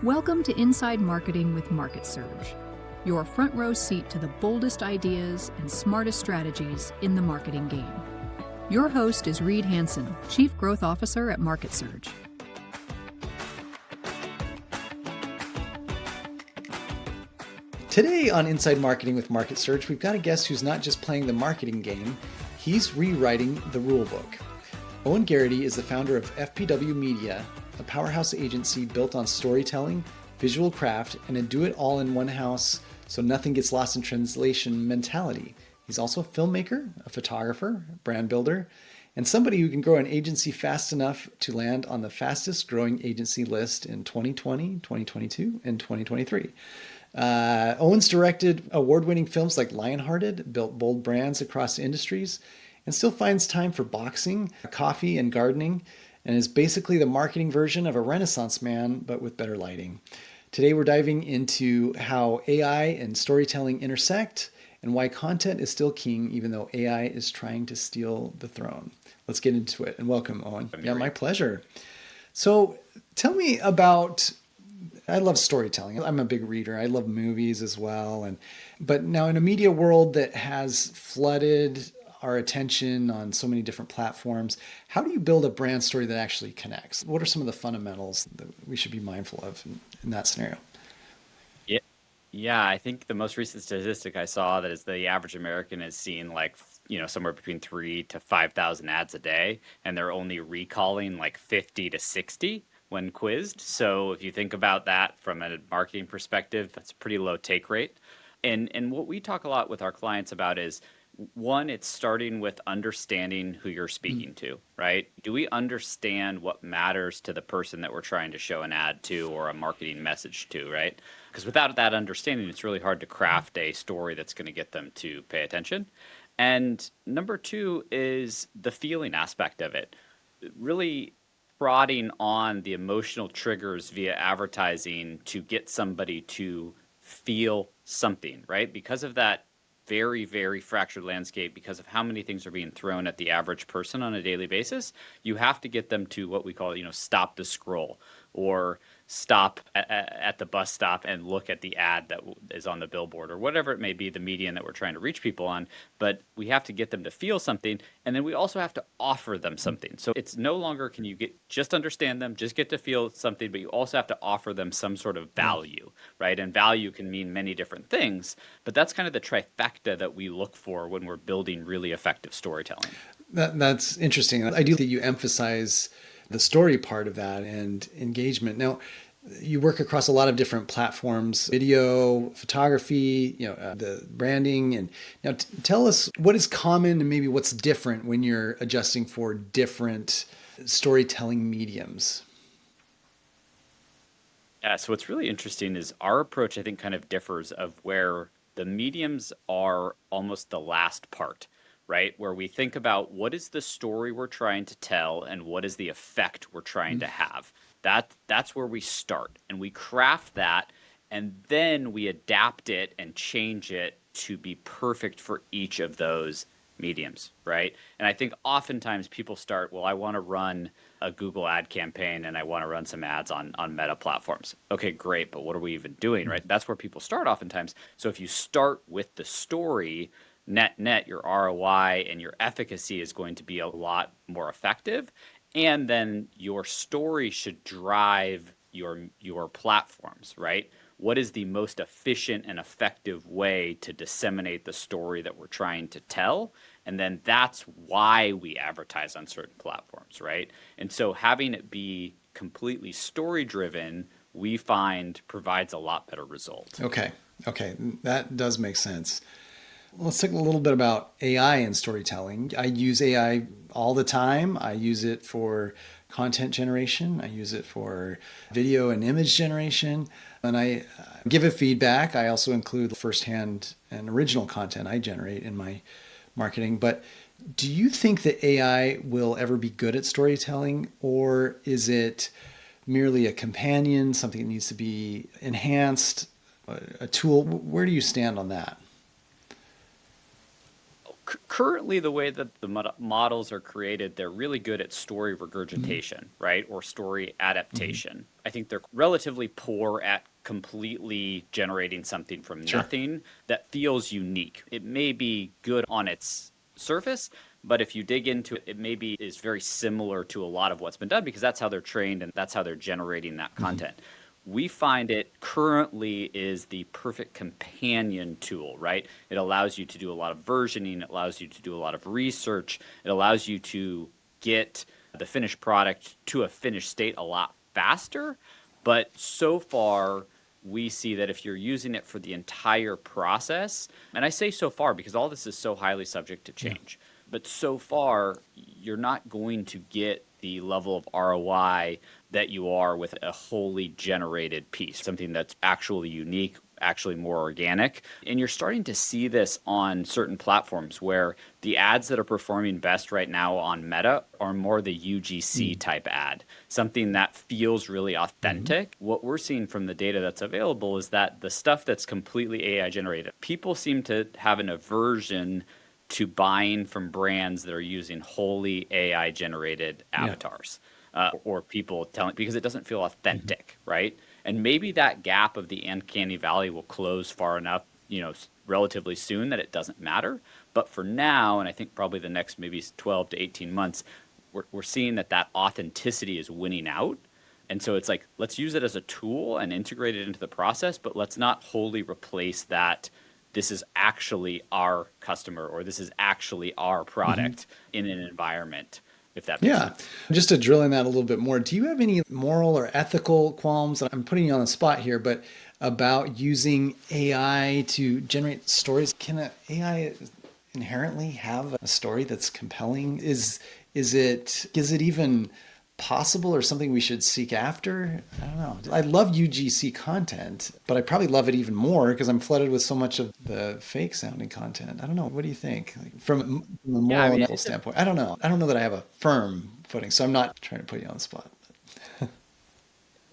Welcome to Inside Marketing with MarketSurge, your front row seat to the boldest ideas and smartest strategies in the marketing game. Your host is Reed Hansen, Chief Growth Officer at MarketSurge. Today on Inside Marketing with MarketSurge, we've got a guest who's not just playing the marketing game, he's rewriting the rulebook. Owen Garrity is the founder of FPW Media, a powerhouse agency built on storytelling, visual craft, and a do-it-all-in-one house so nothing gets lost in translation mentality. He's also a filmmaker, a photographer, brand builder, and somebody who can grow an agency fast enough to land on the fastest growing agency list in 2020, 2022, and 2023. Owen's directed award-winning films like Lionhearted, built bold brands across industries, and still finds time for boxing, coffee, and gardening, and is basically the marketing version of a Renaissance man, but with better lighting. Today we're diving into how AI and storytelling intersect and why content is still king, even though AI is trying to steal the throne. Let's get into it, and welcome, Owen. Yeah, my pleasure. So tell me about... I love storytelling. I'm a big reader. I love movies as well. But now in a media world that has flooded our attention on so many different platforms, how do you build a brand story that actually connects? What are some of the fundamentals that we should be mindful of in that scenario? Yeah, I think the most recent statistic I saw that is the average American is seeing somewhere between 3,000 to 5,000 ads a day, and they're only recalling like 50 to 60 when quizzed. So if you think about that from a marketing perspective, that's a pretty low take rate. And what we talk a lot with our clients about is, one, it's starting with understanding who you're speaking to, right? Do we understand what matters to the person that we're trying to show an ad to or a marketing message to, right? Because without that understanding, it's really hard to craft a story that's going to get them to pay attention. And number two is the feeling aspect of it. Really prodding on the emotional triggers via advertising to get somebody to feel something, right? Because of that very, very fractured landscape, because of how many things are being thrown at the average person on a daily basis, you have to get them to what we call, stop the scroll, or stop at the bus stop and look at the ad that is on the billboard, or whatever it may be, the medium that we're trying to reach people on. But we have to get them to feel something, and then we also have to offer them something. So it's no longer can you just understand them, just get to feel something, but you also have to offer them some sort of value, right? And value can mean many different things, but that's kind of the trifecta that we look for when we're building really effective storytelling. That's interesting. I do think you emphasize the story part of that and engagement. Now, you work across a lot of different platforms, video, photography, the branding. And now tell us what is common and maybe what's different when you're adjusting for different storytelling mediums. Yeah, so what's really interesting is our approach, I think, kind of differs of where the mediums are almost the last part, right? Where we think about what is the story we're trying to tell and what is the effect we're trying to have. That's where we start, and we craft that, and then we adapt it and change it to be perfect for each of those mediums, right? And I think oftentimes people start, well, I want to run a Google ad campaign and I want to run some ads on Meta platforms. Okay, great, but what are we even doing, right? That's where people start oftentimes. So if you start with the story, net, your ROI and your efficacy is going to be a lot more effective. And then your story should drive your platforms, right? What is the most efficient and effective way to disseminate the story that we're trying to tell? And then that's why we advertise on certain platforms, right? And so having it be completely story-driven, we find provides a lot better results. Okay, that does make sense. Let's talk a little bit about AI and storytelling. I use AI all the time. I use it for content generation. I use it for video and image generation. And I give it feedback. I also include firsthand and original content I generate in my marketing. But do you think that AI will ever be good at storytelling, or is it merely a companion, something that needs to be enhanced, a tool? Where do you stand on that? Currently, the way that the models are created, they're really good at story regurgitation, right? Or story adaptation. I think they're relatively poor at completely generating something from Sure. nothing that feels unique. It may be good on its surface, but if you dig into it, it maybe is very similar to a lot of what's been done because that's how they're trained and that's how they're generating that content. We find it currently is the perfect companion tool, right? It allows you to do a lot of versioning, it allows you to do a lot of research, it allows you to get the finished product to a finished state a lot faster. But so far, we see that if you're using it for the entire process, and I say so far because all this is so highly subject to change, but so far, you're not going to get the level of ROI that you are with a wholly generated piece, something that's actually unique, actually more organic. And you're starting to see this on certain platforms where the ads that are performing best right now on Meta are more the UGC type ad, something that feels really authentic. What we're seeing from the data that's available is that the stuff that's completely AI generated, people seem to have an aversion to buying from brands that are using wholly AI generated avatars or people telling, because it doesn't feel authentic, right? And maybe that gap of the uncanny valley will close far enough, relatively soon that it doesn't matter. But for now, and I think probably the next maybe 12 to 18 months, we're seeing that authenticity is winning out. And so it's like, let's use it as a tool and integrate it into the process, but let's not wholly replace that this is actually our customer or this is actually our product in an environment, if that makes sense. Just to drill in that a little bit more, do you have any moral or ethical qualms? I'm putting you on the spot here, but about using AI to generate stories. Can an AI inherently have a story that's compelling? Is it even possible or something we should seek after? I don't know. I love UGC content, but I probably love it even more because I'm flooded with so much of the fake sounding content. I don't know. What do you think? Like, from a moral and ethical standpoint, I don't know. I don't know that I have a firm footing, so I'm not trying to put you on the spot.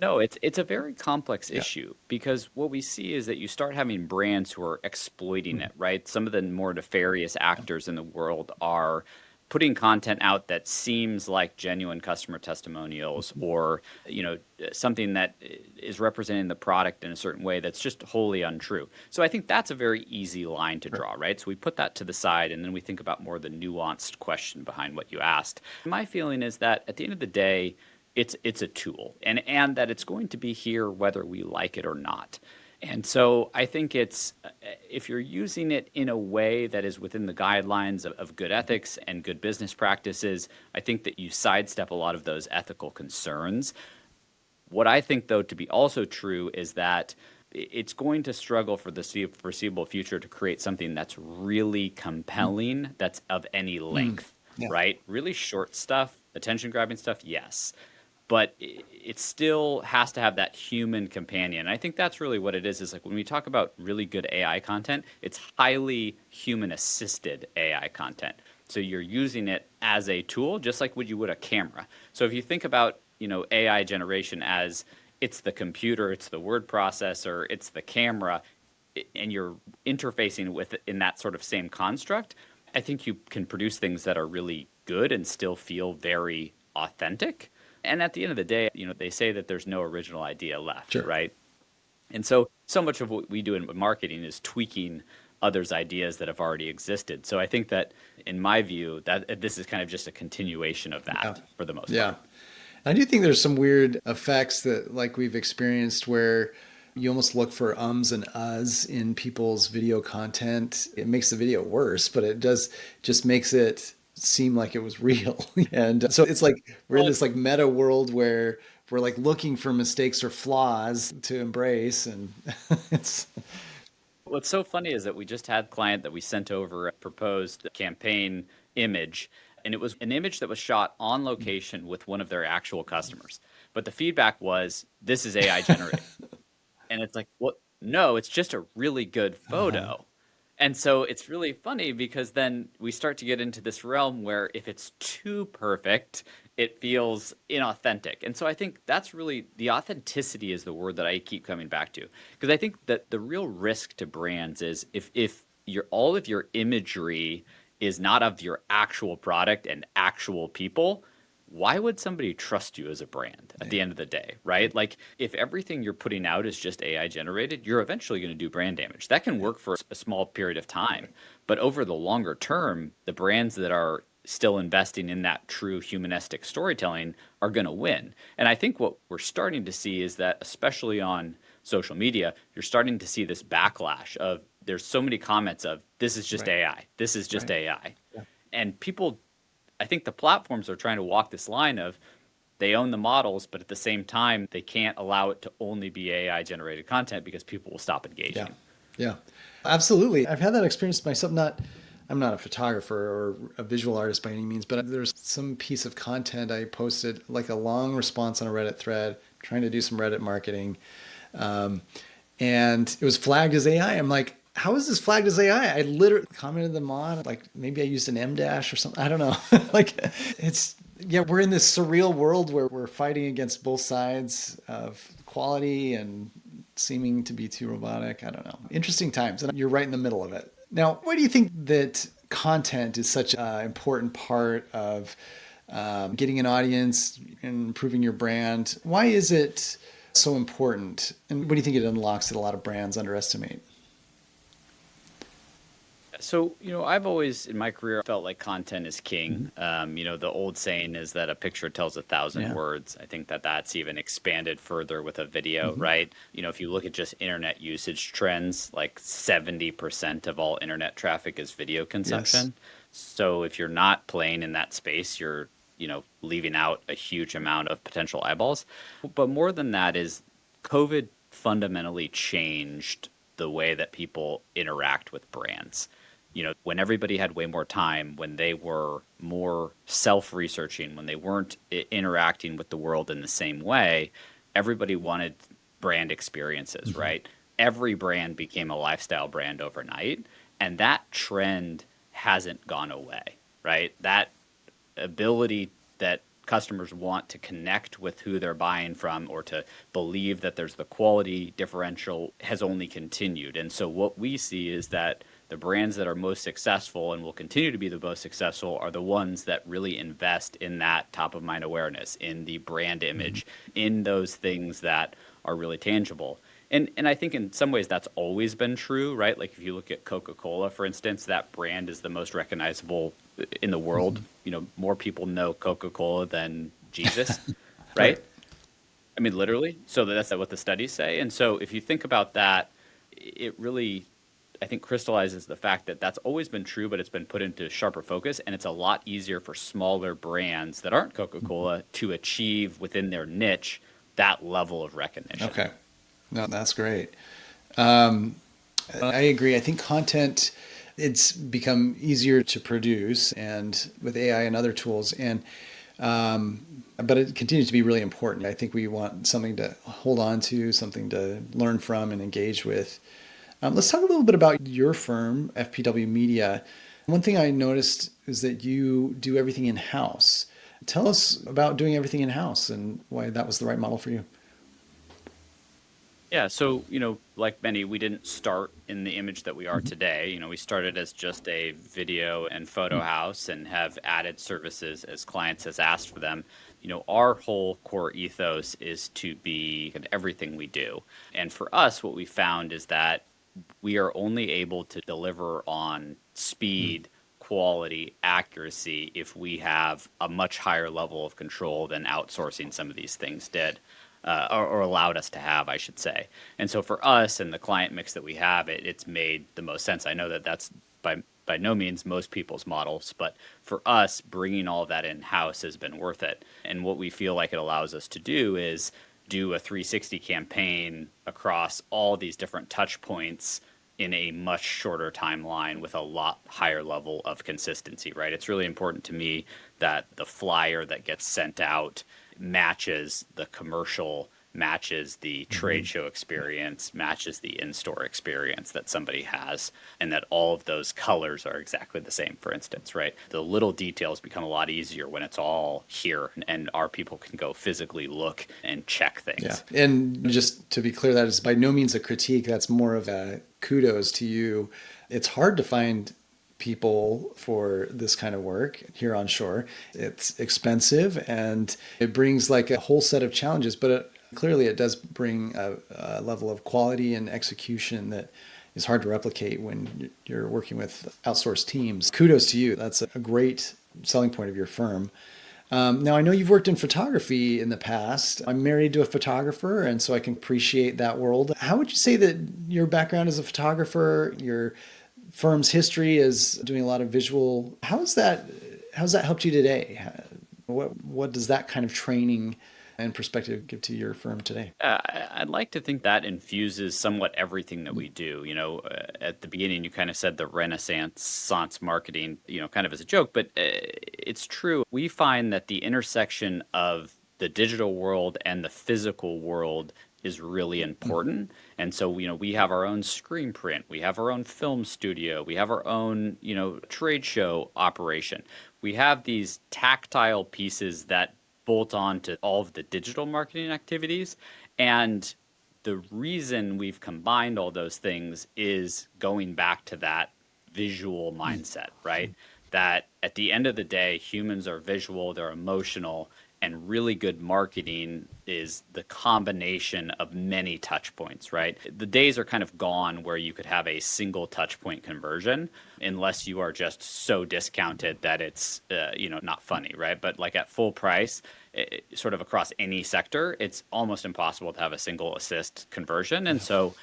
No, it's a very complex issue because what we see is that you start having brands who are exploiting it, right? Some of the more nefarious actors in the world are putting content out that seems like genuine customer testimonials or, something that is representing the product in a certain way that's just wholly untrue. So I think that's a very easy line to draw, right? So we put that to the side and then we think about more the nuanced question behind what you asked. My feeling is that at the end of the day, it's a tool and that it's going to be here whether we like it or not. And so I think it's if you're using it in a way that is within the guidelines of good ethics and good business practices, I think that you sidestep a lot of those ethical concerns. What I think, though, to be also true is that it's going to struggle for the foreseeable future to create something that's really compelling, that's of any length, right? Really short stuff, attention-grabbing stuff, yes. But it still has to have that human companion. I think that's really what it is like when we talk about really good AI content, it's highly human-assisted AI content. So you're using it as a tool, just like what you would a camera. So if you think about, AI generation as it's the computer, it's the word processor, it's the camera, and you're interfacing with it in that sort of same construct, I think you can produce things that are really good and still feel very authentic. And at the end of the day, they say that there's no original idea left, right? And so much of what we do in marketing is tweaking others' ideas that have already existed. So I think that, in my view, that this is kind of just a continuation of that for the most part. I do think there's some weird effects that like we've experienced where you almost look for ums and uhs in people's video content. It makes the video worse, but it just makes it seem like it was real. And so it's like we're in this like meta world where we're like looking for mistakes or flaws to embrace. And it's What's so funny is that we just had a client that we sent over a proposed campaign image, and it was an image that was shot on location with one of their actual customers. But the feedback was, this is AI generated. And it's like, well, no, it's just a really good photo. And so it's really funny because then we start to get into this realm where if it's too perfect, it feels inauthentic. And so I think that's really the authenticity is the word that I keep coming back to. Because I think that the real risk to brands is if all of your imagery is not of your actual product and actual people, why would somebody trust you as a brand at the end of the day, right? Like if everything you're putting out is just AI generated, you're eventually going to do brand damage. That can work for a small period of time, but over the longer term, the brands that are still investing in that true humanistic storytelling are going to win. And I think what we're starting to see is that, especially on social media, you're starting to see this backlash of there's so many comments of this is just AI, this is just AI. Yeah. And people, I think the platforms are trying to walk this line of they own the models, but at the same time, they can't allow it to only be AI generated content because people will stop engaging. Yeah, absolutely. I've had that experience myself. I'm not a photographer or a visual artist by any means, but there's some piece of content I posted, like a long response on a Reddit thread, trying to do some Reddit marketing. And it was flagged as AI. I'm like, how is this flagged as AI? I literally commented the mod, like maybe I used an M dash or something. I don't know. Like we're in this surreal world where we're fighting against both sides of quality and seeming to be too robotic. I don't know. Interesting times. And you're right in the middle of it. Now, why do you think that content is such an important part of getting an audience and improving your brand? Why is it so important? And what do you think it unlocks that a lot of brands underestimate? So, I've always in my career felt like content is king. The old saying is that a picture tells 1,000 words. I think that that's even expanded further with a video, right? If you look at just internet usage trends, like 70% of all internet traffic is video consumption. So if you're not playing in that space, you're, leaving out a huge amount of potential eyeballs. But more than that is COVID fundamentally changed the way that people interact with brands. When everybody had way more time, when they were more self-researching, when they weren't interacting with the world in the same way, everybody wanted brand experiences, right? Every brand became a lifestyle brand overnight, and that trend hasn't gone away, right? That ability that customers want to connect with who they're buying from or to believe that there's the quality differential has only continued. And so what we see is that the brands that are most successful and will continue to be the most successful are the ones that really invest in that top of mind awareness, in the brand image, in those things that are really tangible. And I think in some ways that's always been true, right? Like if you look at Coca-Cola, for instance, that brand is the most recognizable in the world. More people know Coca-Cola than Jesus, right? I mean, literally. So that's what the studies say. And so if you think about that, it really, I think, crystallizes the fact that that's always been true, but it's been put into sharper focus. And it's a lot easier for smaller brands that aren't Coca-Cola to achieve within their niche that level of recognition. Okay. No, that's great. I agree. I think content, it's become easier to produce and with AI and other tools, and but it continues to be really important. I think we want something to hold on to, something to learn from and engage with. Let's talk a little bit about your firm, FPW Media. One thing I noticed is that you do everything in-house. Tell us about doing everything in-house and why that was the right model for you. Yeah, so, like many, we didn't start in the image that we are today. We started as just a video and photo house and have added services as clients has asked for them. Our whole core ethos is to be in everything we do. And for us, what we found is that we are only able to deliver on speed, quality, accuracy if we have a much higher level of control than outsourcing some of these things did. Or allowed us to have, I should say. And so for us and the client mix that we have, it's made the most sense. I know that that's by no means most people's models, but for us, bringing all of that in-house has been worth it. And what we feel like it allows us to do is do a 360 campaign across all these different touch points in a much shorter timeline with a lot higher level of consistency, right? It's really important to me that the flyer that gets sent out matches the commercial, matches the trade show experience, matches the in-store experience that somebody has, and that all of those colors are exactly the same, for instance, right? The little details become a lot easier when it's all here and our people can go physically look and check things. Yeah. And just to be clear, that is by no means a critique. That's more of a kudos to you. It's hard to find people for this kind of work here on shore. It's expensive and it brings like a whole set of challenges, but clearly it does bring a level of quality and execution that is hard to replicate when you're working with outsourced teams. Kudos to you. That's a great selling point of your firm. Now, I know you've worked in photography in the past. I'm married to a photographer, and so I can appreciate that world. How would you say that your background as a photographer, your firm's history is doing a lot of visual, how's that helped you today? What does that kind of training and perspective give to your firm today? I'd like to think that infuses somewhat everything that we do. At the beginning, you kind of said the Renaissance marketing, kind of as a joke, but it's true. We find that the intersection of the digital world and the physical world is really important. And so, we have our own screen print, we have our own film studio, we have our own, trade show operation. We have these tactile pieces that bolt on to all of the digital marketing activities. And the reason we've combined all those things is going back to that visual mindset, right? That at the end of the day, humans are visual, they're emotional, and really good marketing is the combination of many touch points, right? The days are kind of gone where you could have a single touch point conversion unless you are just so discounted that it's not funny, right? But like at full price, sort of across any sector, it's almost impossible to have a single assist conversion. And so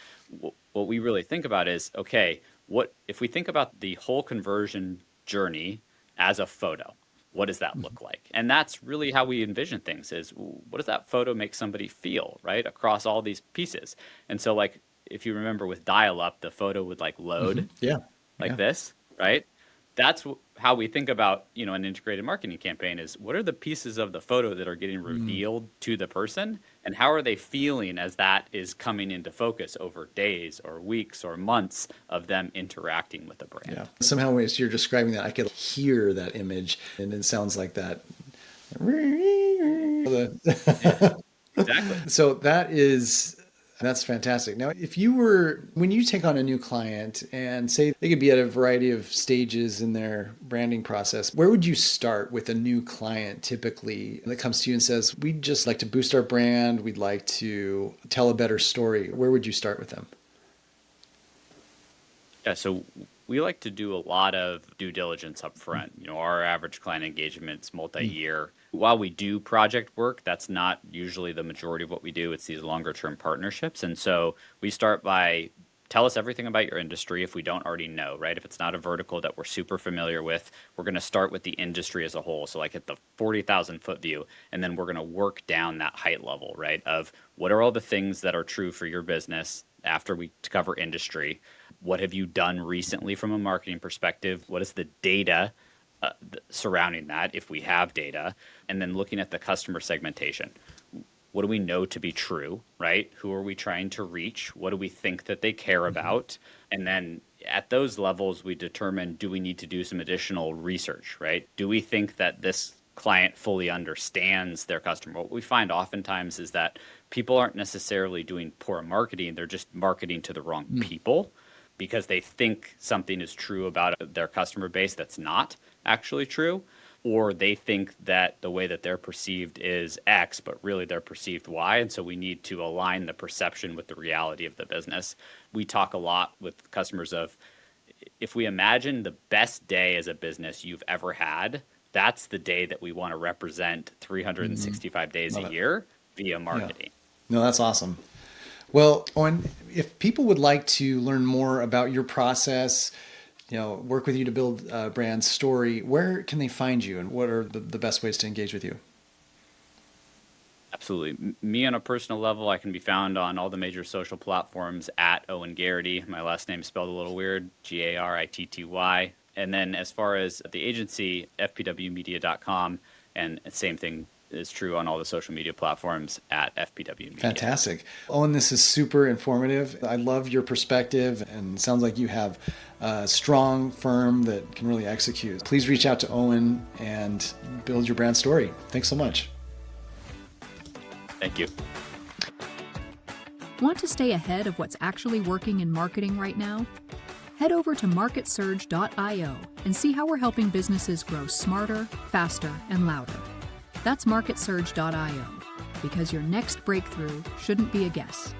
what we really think about is, okay, what if we think about the whole conversion journey as a photo? What does that look like? And that's really how we envision things is what does that photo make somebody feel, right? Across all these pieces. And so like, if you remember with dial-up, the photo would like load this, right? That's how we think about, an integrated marketing campaign is what are the pieces of the photo that are getting revealed to the person and how are they feeling as that is coming into focus over days or weeks or months of them interacting with the brand. Yeah. Somehow as you're describing that, I could hear that image and it sounds like that. Yeah, exactly. So that's fantastic. Now, when you take on a new client and say they could be at a variety of stages in their branding process, where would you start with a new client typically that comes to you and says, we'd just like to boost our brand, we'd like to tell a better story? Where would you start with them? Yeah, so we like to do a lot of due diligence up front. Our average client engagement's multi-year. While we do project work, that's not usually the majority of what we do. It's these longer term partnerships. And so we start by tell us everything about your industry if we don't already know, right? If it's not a vertical that we're super familiar with, we're going to start with the industry as a whole. So like at the 40,000 foot view, and then we're going to work down that height level, right? Of what are all the things that are true for your business after we cover industry? What have you done recently from a marketing perspective? What is the data surrounding that, if we have data? And then looking at the customer segmentation. What do we know to be true, right? Who are we trying to reach? What do we think that they care about? And then at those levels, we determine, do we need to do some additional research, right? Do we think that this client fully understands their customer? What we find oftentimes is that people aren't necessarily doing poor marketing. They're just marketing to the wrong people because they think something is true about their customer base that's not actually true. Or they think that the way that they're perceived is X, but really they're perceived Y. And so we need to align the perception with the reality of the business. We talk a lot with customers of, if we imagine the best day as a business you've ever had, that's the day that we want to represent 365 days a year via marketing. Yeah. No, that's awesome. Well, Owen, if people would like to learn more about your process, work with you to build a brand story, where can they find you and what are the best ways to engage with you? Absolutely. Me on a personal level, I can be found on all the major social platforms at Owen Garrity. My last name is spelled a little weird, Garritty. And then as far as the agency, FPWmedia.com, and same thing is true on all the social media platforms at FPW Media. Fantastic. Owen, this is super informative. I love your perspective and it sounds like you have a strong firm that can really execute. Please reach out to Owen and build your brand story. Thanks so much. Thank you. Want to stay ahead of what's actually working in marketing right now? Head over to MarketSurge.io and see how we're helping businesses grow smarter, faster, and louder. That's MarketSurge.io, because your next breakthrough shouldn't be a guess.